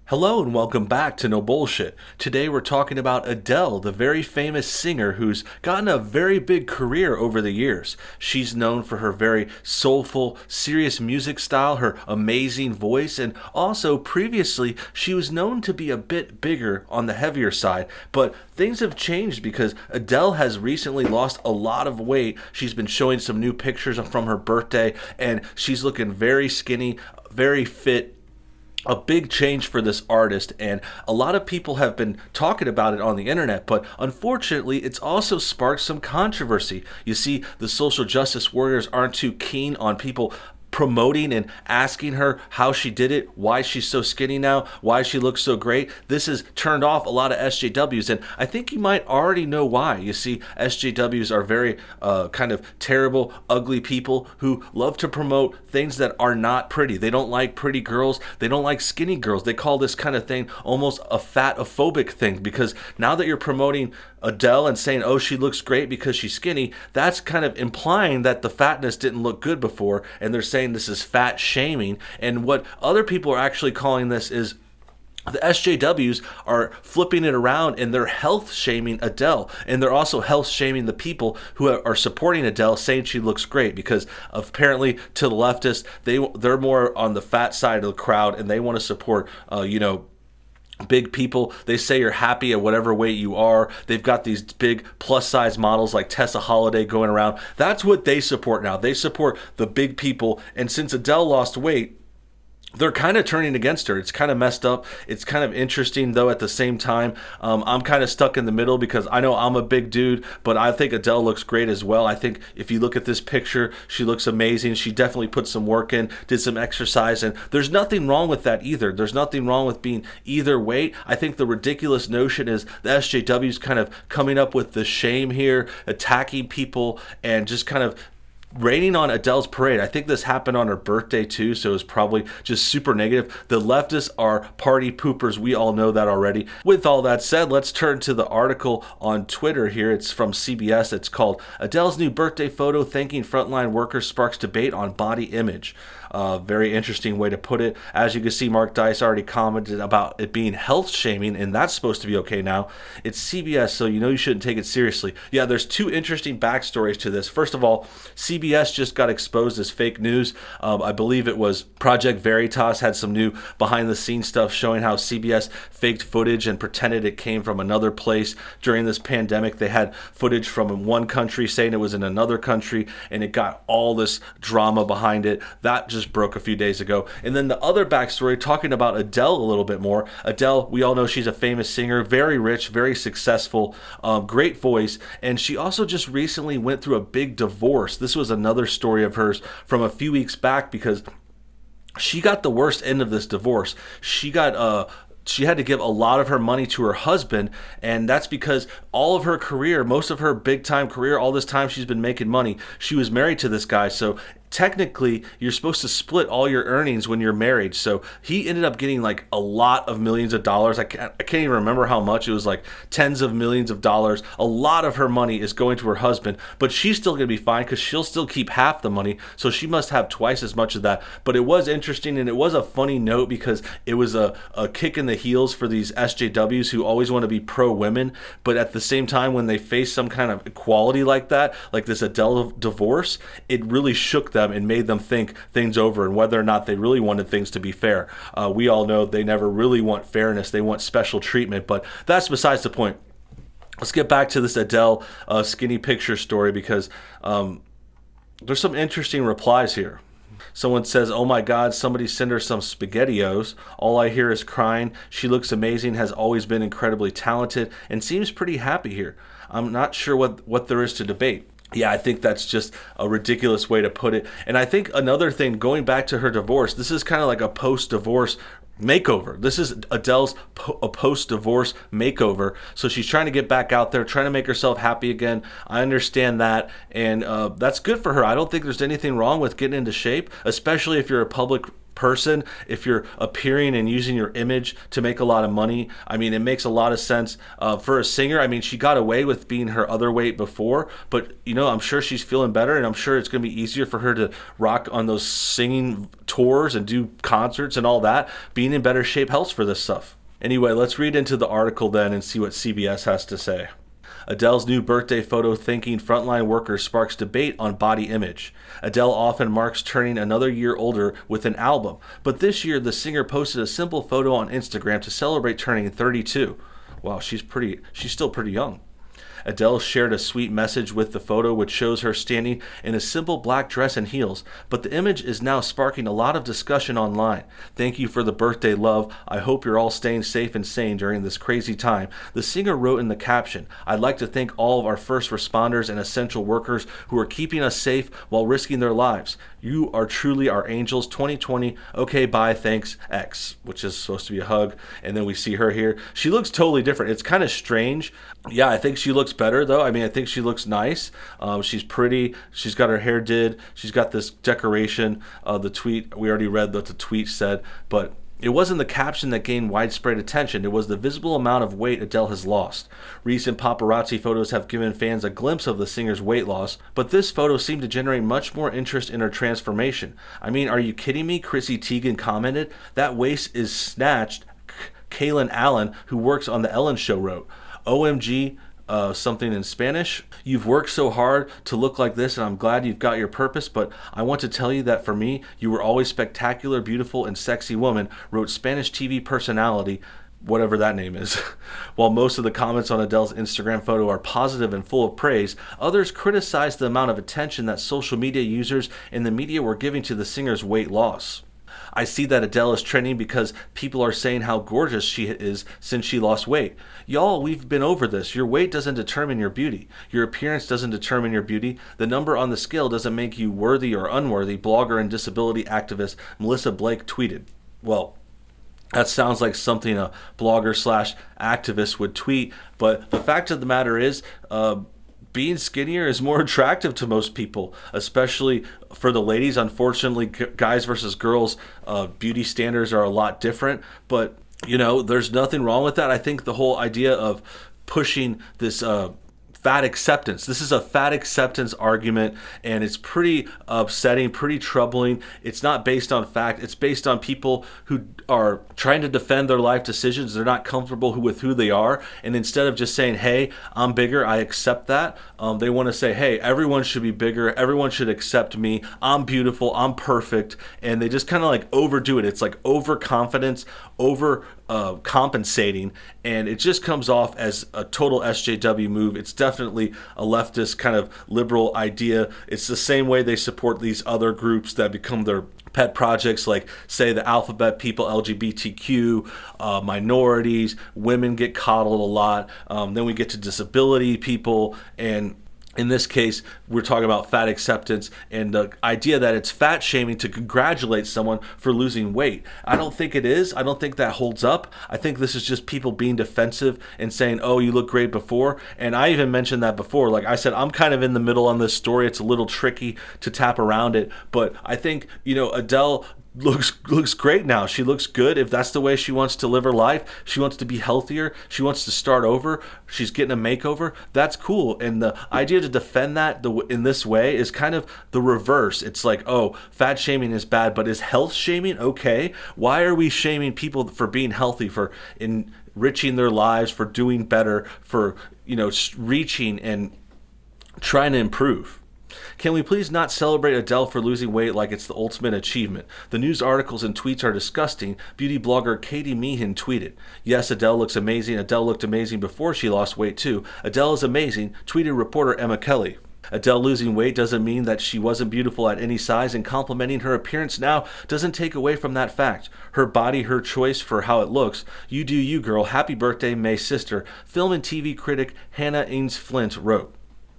Hello and welcome back to No Bullshit. Today we're talking about Adele, the very famous singer who's gotten a very big career over the years. She's known for her very soulful, serious music style, her amazing voice, and also previously she was known to be a bit bigger on the heavier side. But things have changed because Adele has recently lost a lot of weight. She's been showing some new pictures from her birthday and she's looking very skinny, very fit. A big change for this artist, and a lot of people have been talking about it on the internet, but unfortunately it's also sparked some controversy. You see, the social justice warriors aren't too keen on people promoting and asking her how she did it, why she's so skinny now, why she looks so great. This has turned off a lot of SJWs, and I think you might already know why. You see, SJWs are very kind of terrible, ugly people who love to promote things that are not pretty. They don't like pretty girls. They don't like skinny girls. They call this kind of thing almost a fatophobic thing, because now that you're promoting Adele and saying, oh, she looks great because she's skinny, that's kind of implying that the fatness didn't look good before, and they're saying this is fat shaming. And what other people are actually calling this is the SJWs are flipping it around and they're health shaming Adele, and they're also health shaming the people who are supporting Adele, saying she looks great, because apparently to the leftists, they're more on the fat side of the crowd and they want to support big people. They say you're happy at whatever weight you are. They've got these big plus size models like Tessa Holiday going around. That's what they support now. They support the big people. And since Adele lost weight, they're kind of turning against her. It's kind of messed up. It's kind of interesting, though, at the same time. I'm kind of stuck in the middle because I know I'm a big dude, but I think Adele looks great as well. I think if you look at this picture, she looks amazing. She definitely put some work in, did some exercise, and there's nothing wrong with that either. There's nothing wrong with being either weight. I think the ridiculous notion is the SJWs kind of coming up with the shame here, attacking people, and just kind of raining on Adele's parade. I think this happened on her birthday too, so it was probably just super negative. The leftists are party poopers. We all know that already. With all that said, let's turn to the article on Twitter here. It's from CBS. It's called Adele's New Birthday Photo Thanking Frontline Workers Sparks Debate on Body Image. Very interesting way to put it. As you can see, Mark Dice already commented about it being health shaming, and that's supposed to be okay now. It's CBS, so you know you shouldn't take it seriously. Yeah, there's two interesting backstories to this. First of all, CBS just got exposed as fake news. I believe it was Project Veritas had some new behind-the-scenes stuff showing how CBS faked footage and pretended it came from another place during this pandemic. They had footage from one country saying it was in another country, and it got all this drama behind it. That just broke a few days ago. And then the other backstory, talking about Adele a little bit more. Adele, we all know she's a famous singer, very rich, very successful, great voice, and she also just recently went through a big divorce. This was another story of hers from a few weeks back, because she got the worst end of this divorce. She had to give a lot of her money to her husband, and that's because all of her career, most of her big time career, all this time she's been making money, she was married to this guy. So technically you're supposed to split all your earnings when you're married. So he ended up getting like a lot of millions of dollars. I can't even remember how much. It was like tens of millions of dollars. A lot of her money is going to her husband, but she's still going to be fine because she'll still keep half the money. So she must have twice as much of that. But it was interesting, and it was a funny note because it was a kick in the heels for these SJWs who always want to be pro women, but at the same time when they face some kind of equality like that, like this Adele divorce, it really shook them and made them think things over and whether or not they really wanted things to be fair. We all know they never really want fairness. They want special treatment, but that's besides the point. Let's get back to this Adele skinny picture story, because there's some interesting replies here. Someone says, oh my God, somebody send her some SpaghettiOs. All I hear is crying. She looks amazing, has always been incredibly talented, and seems pretty happy here. I'm not sure what there is to debate. Yeah, I think that's just a ridiculous way to put it. And I think another thing, going back to her divorce, this is kind of like a post-divorce makeover. This is Adele's a post-divorce makeover. So she's trying to get back out there, trying to make herself happy again. I understand that, and that's good for her. I don't think there's anything wrong with getting into shape, especially if you're a public person, if you're appearing and using your image to make a lot of money, I mean, it makes a lot of sense. For a singer, I mean, she got away with being her other weight before, but I'm sure she's feeling better, and I'm sure it's going to be easier for her to rock on those singing tours and do concerts and all that. Being in better shape helps for this stuff. Anyway, let's read into the article then and see what CBS has to say. Adele's new birthday photo thanking frontline workers sparks debate on body image. Adele often marks turning another year older with an album, but this year the singer posted a simple photo on Instagram to celebrate turning 32. Wow, she's still pretty young. Adele shared a sweet message with the photo, which shows her standing in a simple black dress and heels, but the image is now sparking a lot of discussion online. Thank you for the birthday love. I hope you're all staying safe and sane during this crazy time. The singer wrote in the caption, I'd like to thank all of our first responders and essential workers who are keeping us safe while risking their lives. You are truly our angels. 2020. Okay, bye, thanks, X, which is supposed to be a hug. And then we see her here. She looks totally different. It's kind of strange. Yeah, I think she looks better, though. I mean, I think she looks nice. She's pretty. She's got her hair did. She's got this decoration. The tweet, we already read what the tweet said, but it wasn't the caption that gained widespread attention. It was the visible amount of weight Adele has lost. Recent paparazzi photos have given fans a glimpse of the singer's weight loss, but this photo seemed to generate much more interest in her transformation. I mean, are you kidding me? Chrissy Teigen commented. That waist is snatched. Kaylin Allen, who works on The Ellen Show, wrote, OMG, something in Spanish. You've worked so hard to look like this, and I'm glad you've got your purpose, but I want to tell you that for me, you were always spectacular, beautiful, and sexy woman, wrote Spanish TV personality, whatever that name is. While most of the comments on Adele's Instagram photo are positive and full of praise, others criticize the amount of attention that social media users and the media were giving to the singer's weight loss. I see that Adele is trending because people are saying how gorgeous she is since she lost weight. Y'all, we've been over this. Your weight doesn't determine your beauty. Your appearance doesn't determine your beauty. The number on the scale doesn't make you worthy or unworthy, blogger and disability activist Melissa Blake tweeted. Well, that sounds like something a blogger slash activist would tweet, but the fact of the matter is, being skinnier is more attractive to most people, especially for the ladies. Unfortunately, guys versus girls, beauty standards are a lot different, but there's nothing wrong with that. I think the whole idea of pushing this fat acceptance. This is a fat acceptance argument, and it's pretty upsetting, pretty troubling. It's not based on fact. It's based on people who are trying to defend their life decisions. They're not comfortable with who they are, and instead of just saying, hey, I'm bigger, I accept that, they want to say, hey, everyone should be bigger, everyone should accept me, I'm beautiful, I'm perfect, and they just kind of like overdo it. It's like overconfidence, over compensating, and it just comes off as a total SJW move. It's definitely a leftist kind of liberal idea. It's the same way they support these other groups that become their pet projects, like say the alphabet people, LGBTQ, minorities, women get coddled a lot. Then we get to disability people, and in this case, we're talking about fat acceptance and the idea that it's fat shaming to congratulate someone for losing weight. I don't think it is. I don't think that holds up. I think this is just people being defensive and saying, oh, you look great before. And I even mentioned that before. Like I said, I'm kind of in the middle on this story. It's a little tricky to tap around it. But I think, Adele looks great now. She looks good. If that's the way she wants to live her life, she wants to be healthier, she wants to start over, she's getting a makeover, that's cool. And the idea to defend that in this way is kind of the reverse. It's like, oh, fat shaming is bad, but is health shaming okay? Why are we shaming people for being healthy, for enriching their lives, for doing better, for reaching and trying to improve? Can we please not celebrate Adele for losing weight like it's the ultimate achievement? The news articles and tweets are disgusting. Beauty blogger Katie Meehan tweeted, yes, Adele looks amazing. Adele looked amazing before she lost weight too. Adele is amazing, tweeted reporter Emma Kelly. Adele losing weight doesn't mean that she wasn't beautiful at any size, and complimenting her appearance now doesn't take away from that fact. Her body, her choice for how it looks. You do you, girl. Happy birthday, May's sister. Film and TV critic Hannah Ains Flint wrote.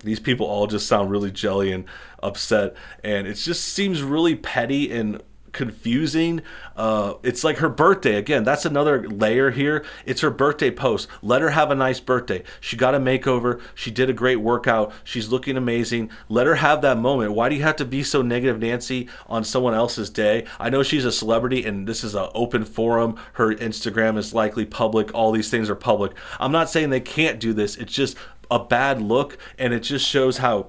These people all just sound really jelly and upset, and it just seems really petty and confusing. It's like her birthday. Again, that's another layer here. It's her birthday post. Let her have a nice birthday. She got a makeover. She did a great workout. She's looking amazing. Let her have that moment. Why do you have to be so negative Nancy on someone else's day? I know she's a celebrity and this is an open forum. Her Instagram is likely public. All these things are public. I'm not saying they can't do this. It's just a bad look, and it just shows how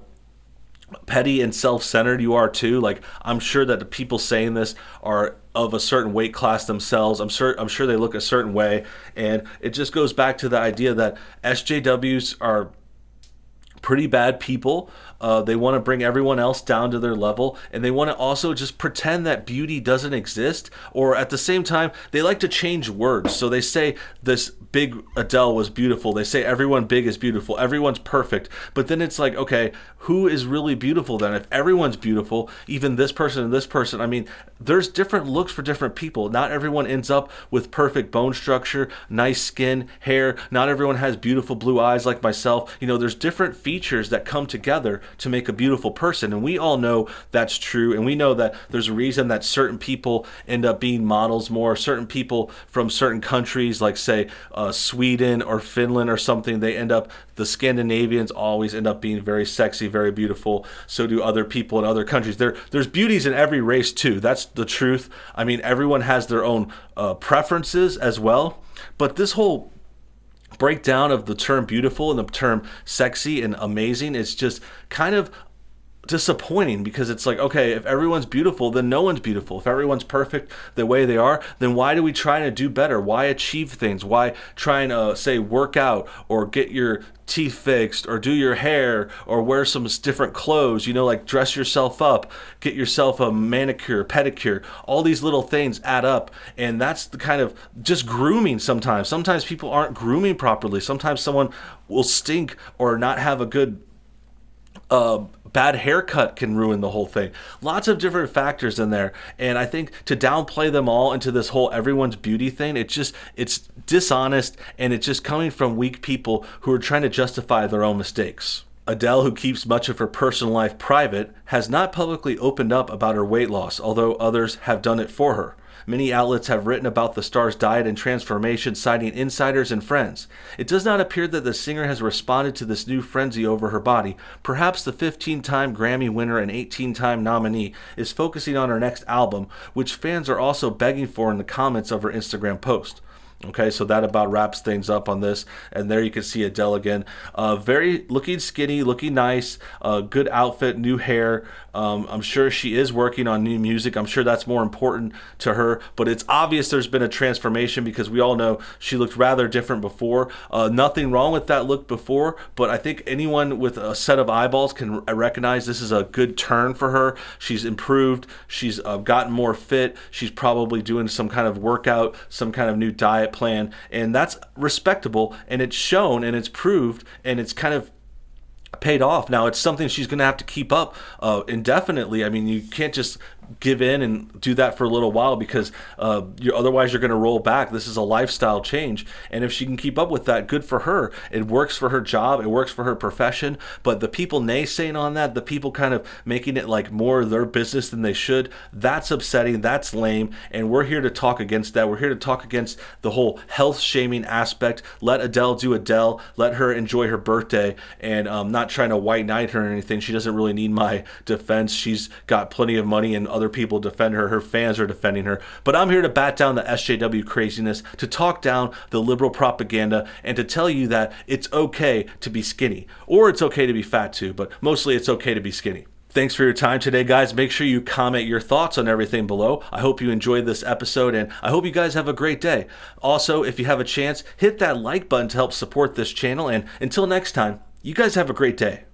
petty and self-centered you are too. Like, I'm sure that the people saying this are of a certain weight class themselves. I'm sure they look a certain way, and it just goes back to the idea that SJWs are pretty bad people. They want to bring everyone else down to their level, and they want to also just pretend that beauty doesn't exist, or at the same time they like to change words. So they say this big Adele was beautiful, they say everyone big is beautiful, everyone's perfect, but then it's like, okay, who is really beautiful then? If everyone's beautiful, even this person and this person, I mean, there's different looks for different people. Not everyone ends up with perfect bone structure, nice skin, hair. Not everyone has beautiful blue eyes like myself. You know, there's different features that come together to make a beautiful person, and we all know that's true, and we know that there's a reason that certain people end up being models more. Certain people from certain countries, like say Sweden or Finland or something, the Scandinavians always end up being very sexy, very beautiful. So do other people in other countries. There's beauties in every race too. That's the truth. I mean, everyone has their own preferences as well, but this whole breakdown of the term beautiful and the term sexy and amazing is just kind of disappointing, because it's like, okay, if everyone's beautiful, then no one's beautiful. If everyone's perfect the way they are, then why do we try to do better? Why achieve things? Why try and say work out or get your teeth fixed or do your hair or wear some different clothes, you know, like dress yourself up, get yourself a manicure, pedicure. All these little things add up, and that's the kind of just grooming sometimes. Sometimes people aren't grooming properly. Sometimes someone will stink or not have a good bad haircut can ruin the whole thing. Lots of different factors in there, and I think to downplay them all into this whole everyone's beauty thing, it's dishonest, and it's just coming from weak people who are trying to justify their own mistakes. Adele, who keeps much of her personal life private, has not publicly opened up about her weight loss, although others have done it for her. Many outlets have written about the star's diet and transformation, citing insiders and friends. It does not appear that the singer has responded to this new frenzy over her body. Perhaps the 15-time Grammy winner and 18-time nominee is focusing on her next album, which fans are also begging for in the comments of her Instagram post. Okay, so that about wraps things up on this. And there you can see Adele again. Very looking skinny, looking nice, good outfit, new hair. I'm sure she is working on new music. I'm sure that's more important to her. But it's obvious there's been a transformation, because we all know she looked rather different before. Nothing wrong with that look before, but I think anyone with a set of eyeballs can recognize this is a good turn for her. She's improved. She's gotten more fit. She's probably doing some kind of workout, some kind of new diet plan, and that's respectable, and it's shown and it's proved and it's kind of paid off. Now it's something she's going to have to keep up indefinitely. I mean, you can't just give in and do that for a little while, because otherwise you're going to roll back. This is a lifestyle change, and if she can keep up with that, good for her. It works for her job, it works for her profession. But the people naysaying on that, the people kind of making it like more their business than they should, that's upsetting, that's lame, and we're here to talk against that. We're here to talk against the whole health shaming aspect. Let Adele do Adele, let her enjoy her birthday, and not trying to white knight her or anything. She doesn't really need my defense. She's got plenty of money, and other people defend her. Her fans are defending her. But I'm here to bat down the SJW craziness, to talk down the liberal propaganda, and to tell you that it's okay to be skinny, or it's okay to be fat too, but mostly it's okay to be skinny. Thanks for your time today, guys. Make sure you comment your thoughts on everything below. I hope you enjoyed this episode, and I hope you guys have a great day. Also, if you have a chance, hit that like button to help support this channel, and until next time, you guys have a great day.